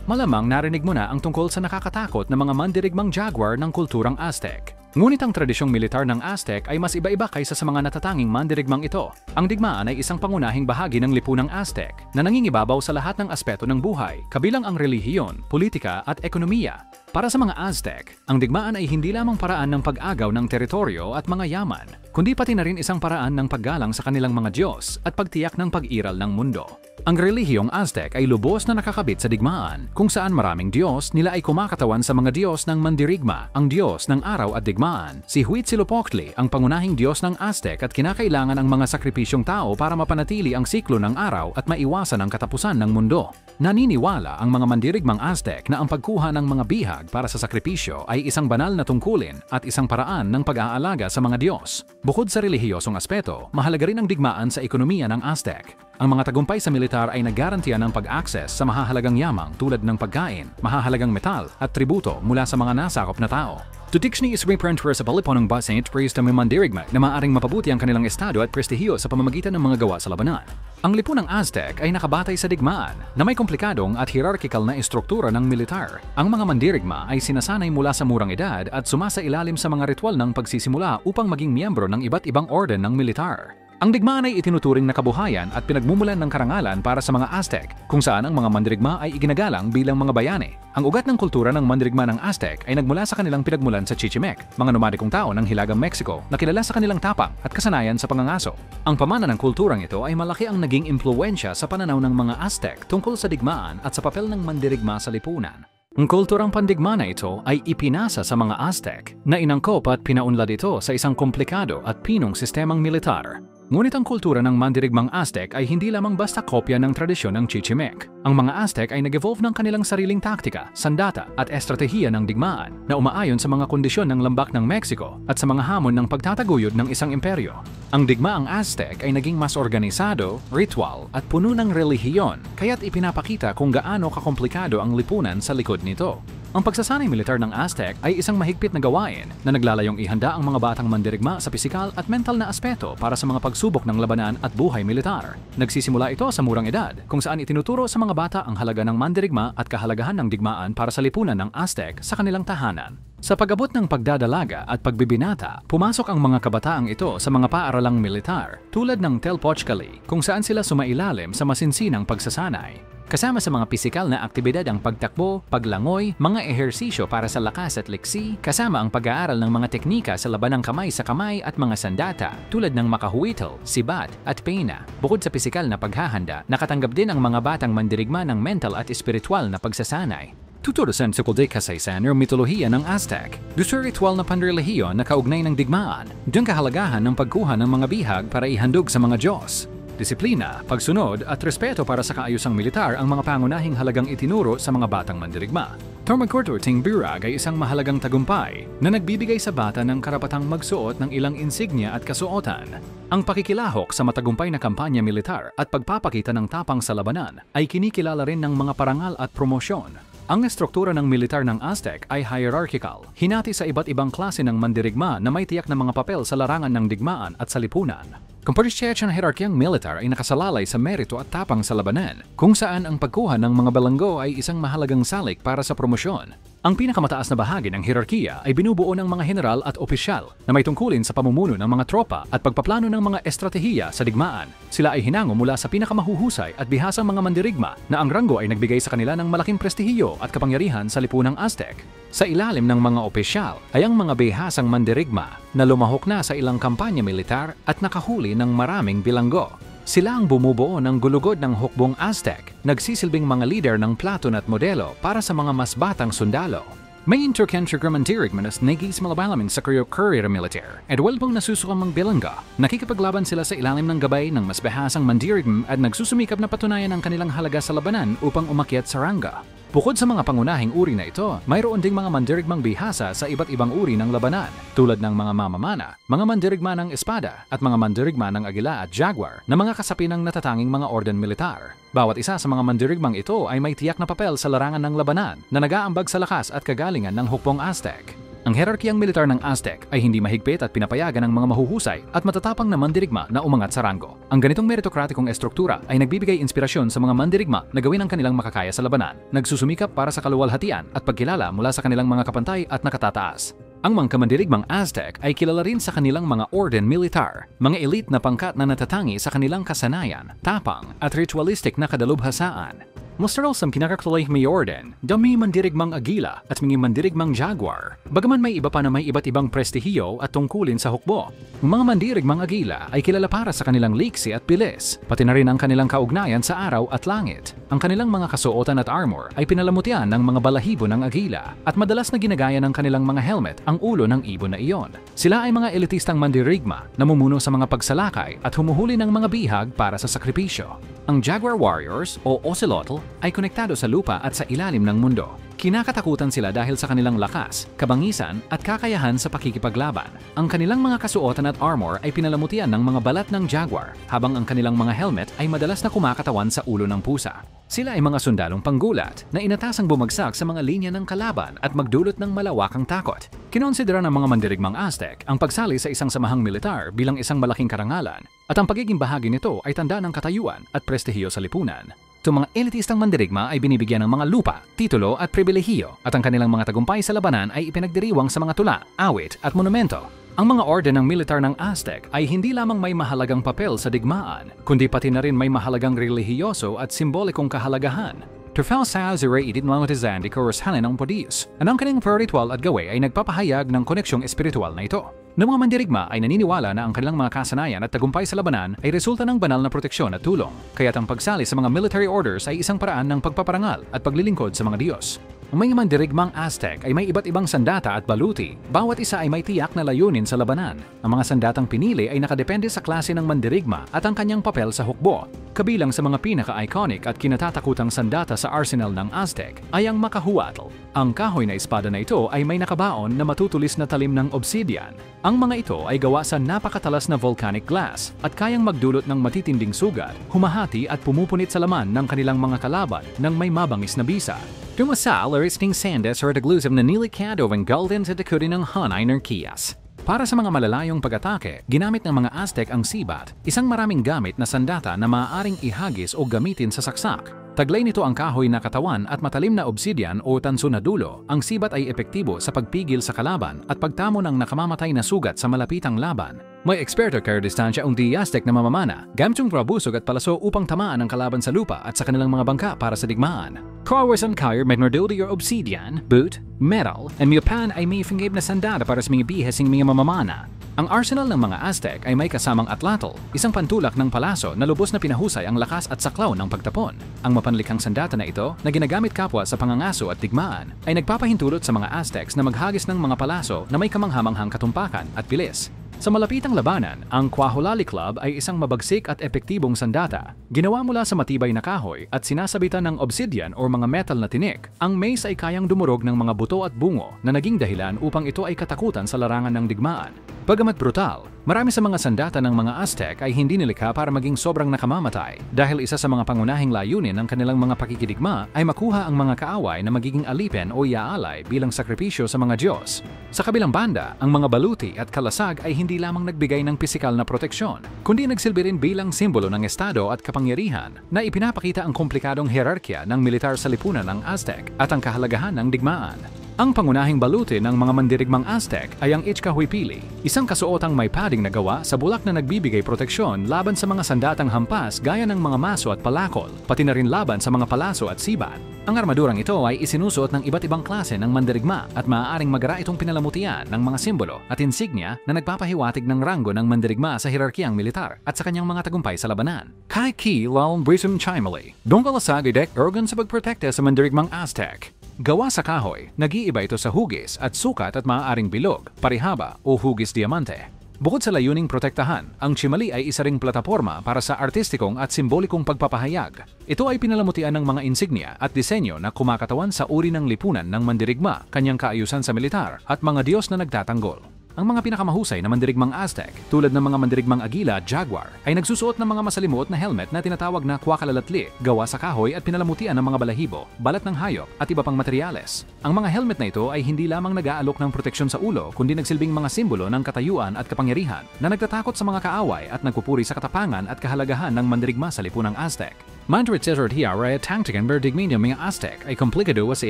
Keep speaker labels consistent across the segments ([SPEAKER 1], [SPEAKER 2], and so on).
[SPEAKER 1] Malamang narinig mo na ang tungkol sa nakakatakot na mga mandirigmang jaguar ng kulturang Aztec. Ngunit ang tradisyong militar ng Aztec ay mas iba-iba kaysa sa mga natatanging mandirigmang ito. Ang digmaan ay isang pangunahing bahagi ng lipunang Aztec na nangingibabaw sa lahat ng aspeto ng buhay, kabilang ang relihiyon, politika at ekonomiya. Para sa mga Aztec, ang digmaan ay hindi lamang paraan ng pag-agaw ng teritoryo at mga yaman, kundi pati na rin isang paraan ng paggalang sa kanilang mga Diyos at pagtiyak ng pag-iral ng mundo. Ang relihiyong Aztec ay lubos na nakakabit sa digmaan, kung saan maraming Diyos nila ay kumakatawan sa mga Diyos ng mandirigma, ang Diyos ng araw at digmaan. Si Huitzilopochtli ang pangunahing Diyos ng Aztec at kinakailangan ang mga sakripisyong tao para mapanatili ang siklo ng araw at maiwasan ang katapusan ng mundo. Naniniwala ang mga mandirigmang Aztec na ang pagkuha ng mga bihag para sa sakripisyo ay isang banal na tungkulin at isang paraan ng pag-aalaga sa mga Diyos. Bukod sa relihiyosong aspeto, mahalaga rin ang digmaan sa ekonomiya ng Aztec. Ang mga tagumpay sa militar ay naggarantiya ng pag-access sa mahahalagang yamang tulad ng pagkain, mahahalagang metal at tributo mula sa mga nasakop na tao. Tutikni is reprenter sa paliponong basin at praise ng mandirigma na maaaring mapabuti ang kanilang estado at prestihiyo sa pamamagitan ng mga gawa sa labanan. Ang lipunang Aztec ay nakabatay sa digmaan na may komplikadong at hierarchical na istruktura ng militar. Ang mga mandirigma ay sinasanay mula sa murang edad at sumasailalim sa mga ritual ng pagsisimula upang maging miyembro ng iba't ibang orden ng militar. Ang digmaan ay itinuturing na kabuhayan at pinagmumulan ng karangalan para sa mga Aztec, kung saan ang mga mandirigma ay iginagalang bilang mga bayani. Ang ugat ng kultura ng mandirigma ng Aztec ay nagmula sa kanilang pinagmulan sa Chichimek, mga nomadikong tao ng Hilagang Mexico na kilala sa kanilang tapang at kasanayan sa pangangaso. Ang pamana ng kulturang ito ay malaki ang naging impluwensya sa pananaw ng mga Aztec tungkol sa digmaan at sa papel ng mandirigma sa lipunan. Ang kulturang pandigma na ito ay ipinasa sa mga Aztec na inangkop at pinaunlad ito sa isang komplikado at pinong sistemang militar. Ngunit ang kultura ng mandirigmang Aztec ay hindi lamang basta kopya ng tradisyon ng Chichimek. Ang mga Aztec ay nag-evolve ng kanilang sariling taktika, sandata at estratehiya ng digmaan na umaayon sa mga kondisyon ng lambak ng Mexico at sa mga hamon ng pagtataguyod ng isang imperyo. Ang digmaang Aztec ay naging mas organisado, ritual at puno ng relihiyon, kaya't ipinapakita kung gaano kakomplikado ang lipunan sa likod nito. Ang pagsasanay militar ng Aztec ay isang mahigpit na gawain na naglalayong ihanda ang mga batang mandirigma sa pisikal at mental na aspeto para sa mga pagsubok ng labanan at buhay militar. Nagsisimula ito sa murang edad, kung saan itinuturo sa mga bata ang halaga ng mandirigma at kahalagahan ng digmaan para sa lipunan ng Aztec sa kanilang tahanan. Sa pag-abot ng pagdadalaga at pagbibinata, pumasok ang mga kabataang ito sa mga paaralang militar tulad ng Telpochcali, kung saan sila sumailalim sa masinsinang pagsasanay. Kasama sa mga pisikal na aktibidad ang pagtakbo, paglangoy, mga ehersisyo para sa lakas at liksi, kasama ang pag-aaral ng mga teknika sa labanang kamay sa kamay at mga sandata tulad ng makahuitel, sibat at peina. Bukod sa pisikal na paghahanda, nakatanggap din ang mga batang mandirigma ng mental at espiritual na pagsasanay. Tuturusan sa kulday kasaysayan o mitolohiya ng Aztec. Doon ritual na panrelihiyon na kaugnay ng digmaan, doon kahalagahan ng pagkuha ng mga bihag para ihandog sa mga Diyos. Disiplina, pagsunod at respeto para sa kaayusang militar ang mga pangunahing halagang itinuro sa mga batang mandirigma. Tormakortorting birag ay isang mahalagang tagumpay na nagbibigay sa bata ng karapatang magsuot ng ilang insignia at kasuotan. Ang pakikilahok sa matagumpay na kampanya militar at pagpapakita ng tapang sa labanan ay kinikilala rin ng mga parangal at promosyon. Ang estruktura ng militar ng Aztec ay hierarchical, hinati sa iba't ibang klase ng mandirigma na may tiyak na mga papel sa larangan ng digmaan at sa lipunan. Kompersiyensya ng hierarkiyang militar ay nakasalalay sa merito at tapang sa labanan, kung saan ang pagkuha ng mga balanggo ay isang mahalagang salik para sa promosyon. Ang pinakamataas na bahagi ng hierarkiya ay binubuo ng mga general at opisyal na may tungkulin sa pamumuno ng mga tropa at pagpaplano ng mga estratehiya sa digmaan. Sila ay hinango mula sa pinakamahuhusay at bihasang mga mandirigma na ang ranggo ay nagbigay sa kanila ng malaking prestihiyo at kapangyarihan sa lipunang Aztec. Sa ilalim ng mga opisyal ay ang mga bihasang mandirigma na lumahok na sa ilang kampanya militar at nakahuli ng maraming bilanggo. Sila ang bumubuo ng gulugod ng hukbong Aztec, nagsisilbing mga lider ng platon at modelo para sa mga mas batang sundalo. May interkentrigam mandirigma na nagis malabalaming sa career militar at walbang nasusukamang bilangga. Nakikipaglaban sila sa ilalim ng gabay ng mas behasang mandirigma at nagsusumikap na patunayan ang kanilang halaga sa labanan upang umakyat sa rangga. Bukod sa mga pangunahing uri na ito, mayroon ding mga mandirigmang bihasa sa iba't ibang uri ng labanan, tulad ng mga mamamana, mga mandirigma ng espada, at mga mandirigma ng agila at jaguar na mga kasapi ng natatanging mga orden militar. Bawat isa sa mga mandirigmang ito ay may tiyak na papel sa larangan ng labanan na nag-aambag sa lakas at kagalingan ng hukbong Aztec. Ang hierarkiyang militar ng Aztec ay hindi mahigpit at pinapayagan ng mga mahuhusay at matatapang na mandirigma na umangat sa ranggo. Ang ganitong meritokratikong estruktura ay nagbibigay inspirasyon sa mga mandirigma na gawin ang kanilang makakaya sa labanan, nagsusumikap para sa kaluwalhatian at pagkilala mula sa kanilang mga kapantay at nakatataas. Ang mga kamandirigmang Aztec ay kilala rin sa kanilang mga orden militar, mga elite na pangkat na natatangi sa kanilang kasanayan, tapang at ritualistic na kadalubhasaan. Mostral sa kinakakulay may orden, dami mandirigmang agila at mga mandirigmang jaguar. Bagaman may iba pa na may iba't ibang prestihiyo at tungkulin sa hukbo. Ang mga mandirigmang agila ay kilala para sa kanilang liksi at bilis, pati na rin ang kanilang kaugnayan sa araw at langit. Ang kanilang mga kasuotan at armor ay pinalamutian ng mga balahibo ng agila at madalas na ginagaya ng kanilang mga helmet ang ulo ng ibon na iyon. Sila ay mga elitistang mandirigma, namumuno sa mga pagsalakay at humuhuli ng mga bihag para sa sakripisyo. Ang Jaguar Warriors o Ocelotl ay konektado sa lupa at sa ilalim ng mundo. Kinakatakutan sila dahil sa kanilang lakas, kabangisan at kakayahan sa pakikipaglaban. Ang kanilang mga kasuotan at armor ay pinalamutian ng mga balat ng jaguar, habang ang kanilang mga helmet ay madalas na kumakatawan sa ulo ng pusa. Sila ay mga sundalong panggulat na inatasang bumagsak sa mga linya ng kalaban at magdulot ng malawakang takot. Kinonsidera ng mga mandirigmang Aztec ang pagsali sa isang samahang militar bilang isang malaking karangalan, at ang pagiging bahagi nito ay tanda ng katayuan at prestihiyo sa lipunan. Itong mga elitistang mandirigma ay binibigyan ng mga lupa, titulo at pribilehiyo, at ang kanilang mga tagumpay sa labanan ay ipinagdiriwang sa mga tula, awit at monumento. Ang mga orden ng militar ng Aztec ay hindi lamang may mahalagang papel sa digmaan, kundi pati na rin may mahalagang relihiyoso at simbolikong kahalagahan. Trofeo sa zire idit mga di koroshanan ng podis. Ang kanyang ritual at gawe ay nagpapahayag ng koneksyong espiritual na ito. Ng mga mandirigma ay naniniwala na ang kanilang mga kasanayan at tagumpay sa labanan ay resulta ng banal na proteksyon at tulong, kaya't ang pagsali sa mga military orders ay isang paraan ng pagpaparangal at paglilingkod sa mga Diyos. Ang mga mandirigmang Aztec ay may iba't ibang sandata at baluti. Bawat isa ay may tiyak na layunin sa labanan. Ang mga sandatang pinili ay nakadepende sa klase ng mandirigma at ang kanyang papel sa hukbo. Kabilang sa mga pinaka-iconic at kinatatakutang sandata sa arsenal ng Aztec ay ang Macahuatl. Ang kahoy na espada na ito ay may nakabaon na matutulis na talim ng obsidian. Ang mga ito ay gawa sa napakatalas na volcanic glass at kayang magdulot ng matitinding sugat, humahati at pumupunit sa laman ng kanilang mga kalaban ng may mabangis na bisa. Dumasal aristing sandas or daglusam na nilikado ang golden sa dakuri ng Hanay Nerkias. Para sa mga malalayong pag-atake, ginamit ng mga Aztec ang sibat, isang maraming gamit na sandata na maaaring ihagis o gamitin sa saksak. Taglay nito ang kahoy na katawan at matalim na obsidian o tanso na dulo. Ang sibat ay epektibo sa pagpigil sa kalaban at pagtamo ng nakamamatay na sugat sa malapitang laban. May eksperto kaya distansya ang Aztec na mamamana, gamit yung rabusog at palaso upang tamaan ang kalaban sa lupa at sa kanilang mga bangka para sa digmaan. Kawasan kaya may nordildi or obsidian, boot, metal, and miupan ay may fingib na sandata para sa mga bihasing mga mamamana. Ang arsenal ng mga Aztec ay may kasamang atlatl, isang pantulak ng palaso na lubos na pinahusay ang lakas at saklaw ng pagtapon. Ang mapanlikhang sandata na ito, na ginagamit kapwa sa pangangaso at digmaan, ay nagpapahintulot sa mga Aztecs na maghagis ng mga palaso na may kamanghamanghang katumpakan at bilis. Sa malapitang labanan, ang Kwajolali Club ay isang mabagsik at epektibong sandata. Ginawa mula sa matibay na kahoy at sinasabitan ng obsidian o mga metal na tinik. Ang mace ay kayang dumurog ng mga buto at bungo na naging dahilan upang ito ay katakutan sa larangan ng digmaan. Bagamat brutal, marami sa mga sandata ng mga Aztec ay hindi nilikha para maging sobrang nakamamatay dahil isa sa mga pangunahing layunin ng kanilang mga pakikidigma ay makuha ang mga kaaway na magiging alipin o iaalay bilang sakripisyo sa mga Diyos. Sa kabilang banda, ang mga baluti at kalasag ay hindi lamang nagbigay ng pisikal na proteksyon, kundi nagsilbi rin bilang simbolo ng estado at kapangyarihan na ipinapakita ang komplikadong hierarkya ng militar sa lipunan ng Aztec at ang kahalagahan ng digmaan. Ang pangunahing baluti ng mga mandirigmang Aztec ay ang Ichkahuipili, isang kasuotang may padding na gawa sa bulak na nagbibigay proteksyon laban sa mga sandatang hampas gaya ng mga maso at palakol, pati na rin laban sa mga palaso at sibat. Ang armadurang ito ay isinusuot ng iba't ibang klase ng mandirigma at maaaring magara itong pinalamutian ng mga simbolo at insignia na nagpapahiwatig ng ranggo ng mandirigma sa hierarkiyang militar at sa kanyang mga tagumpay sa labanan. Kai Ki Lal Brisum Chimali, dongkalasag idek organ sa pagprotekta sa mandirigmang Aztec. Gawa sa kahoy, nag-iiba ito sa hugis at sukat at maaaring bilog, parihaba o hugis diamante. Bukod sa layuning protektahan, ang chimali ay isa ring plataporma para sa artistikong at simbolikong pagpapahayag. Ito ay pinalamutian ng mga insignia at disenyo na kumakatawan sa uri ng lipunan ng mandirigma, kanyang kaayusan sa militar at mga Diyos na nagtatanggol. Ang mga pinakamahusay na mandirigmang Aztec, tulad ng mga mandirigmang Agila at Jaguar, ay nagsusuot ng mga masalimuot na helmet na tinatawag na kwakalalatli, gawa sa kahoy at pinalamutian ng mga balahibo, balat ng hayop at iba pang materyales. Ang mga helmet na ito ay hindi lamang nag-aalok ng proteksyon sa ulo, kundi nagsilbing mga simbolo ng katayuan at kapangyarihan na nagtatakot sa mga kaaway at nagpupuri sa katapangan at kahalagahan ng mandirigma sa lipunang Aztec. Mandarit Tesortia Raya Tangtigan Berdigminyo mga Aztec ay komplikado sa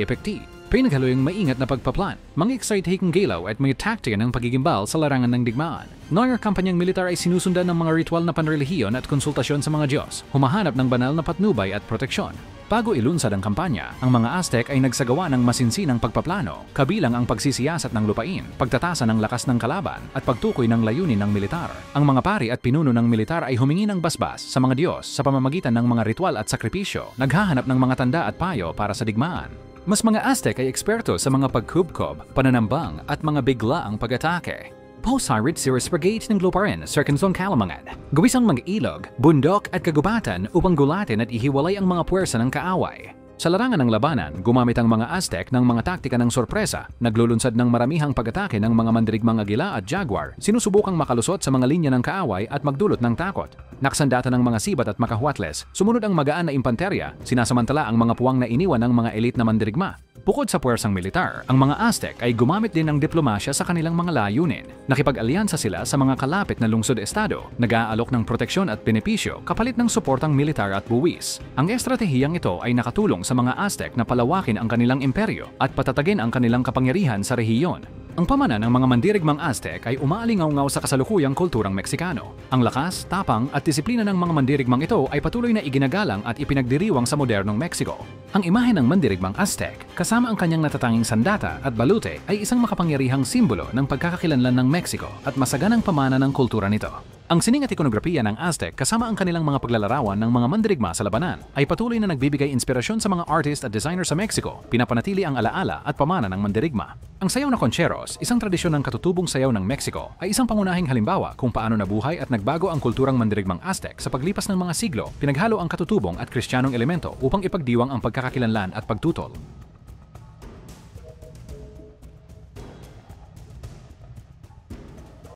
[SPEAKER 1] epekti. Pinaghaloyang maingat na pagpaplan, mga exciting galaw at mga taktikan ng pagigimbal sa larangan ng digmaan. Noong kampanyang militar ay sinusundan ng mga ritual na panrelihiyon at konsultasyon sa mga Diyos, humahanap ng banal na patnubay at proteksyon. Bago ilunsad ang kampanya, ang mga Aztec ay nagsagawa ng masinsinang pagpaplano, kabilang ang pagsisiyasat ng lupain, pagtatasa ng lakas ng kalaban, at pagtukoy ng layunin ng militar. Ang mga pari at pinuno ng militar ay humingi ng basbas sa mga Diyos sa pamamagitan ng mga ritual at sakripisyo, naghahanap ng mga tanda at payo para sa digmaan. Mas mga Aztec ay eksperto sa mga pagkubkob, pananambang at mga biglaang pag-atake. Post-Hirit Cirrus Brigade ng Luparin, Circunzon Calamangan. Gawisang mga ilog, bundok at kagubatan upang gulatin at ihiwalay ang mga puwersa ng kaaway. Sa larangan ng labanan, gumamit ang mga Aztec ng mga taktika ng sorpresa, naglulunsad ng maramihang pag-atake ng mga mandirigmang Agila at Jaguar, sinusubukang makalusot sa mga linya ng kaaway at magdulot ng takot. Naksandata ng mga sibat at makahuatles, sumunod ang magaan na impanterya, sinasamantala ang mga puwang na iniwan ng mga elite na mandirigma. Bukod sa puwersang militar, ang mga Aztec ay gumamit din ng diplomasya sa kanilang mga layunin. Nakipag-alyansa sila sa mga kalapit na lungsod-estado, nag-aalok ng proteksyon at benepisyo kapalit ng suportang militar at buwis. Ang estratehiyang ito ay nakatulong sa mga Aztec na palawakin ang kanilang imperyo at patatagin ang kanilang kapangyarihan sa rehiyon. Ang pamana ng mga mandirigmang Aztec ay umaalingaw-ngaw sa kasalukuyang kulturang Meksikano. Ang lakas, tapang at disiplina ng mga mandirigmang ito ay patuloy na iginagalang at ipinagdiriwang sa modernong Mexico. Ang imahe ng mandirigmang Aztec, kasama ang kanyang natatanging sandata at balute, ay isang makapangyarihang simbolo ng pagkakakilanlan ng Mexico at masaganang pamana ng kultura nito. Ang sining at ikonografiya ng Aztec kasama ang kanilang mga paglalarawan ng mga mandirigma sa labanan ay patuloy na nagbibigay inspirasyon sa mga artist at designer sa Mexico, pinapanatili ang alaala at pamana ng mandirigma. Ang sayaw na Concheros, isang tradisyon ng katutubong sayaw ng Mexico, ay isang pangunahing halimbawa kung paano nabuhay at nagbago ang kulturang mandirigmang Aztec sa paglipas ng mga siglo, pinaghalo ang katutubong at kristyanong elemento upang ipagdiwang ang pagkakakilanlan at pagtutol.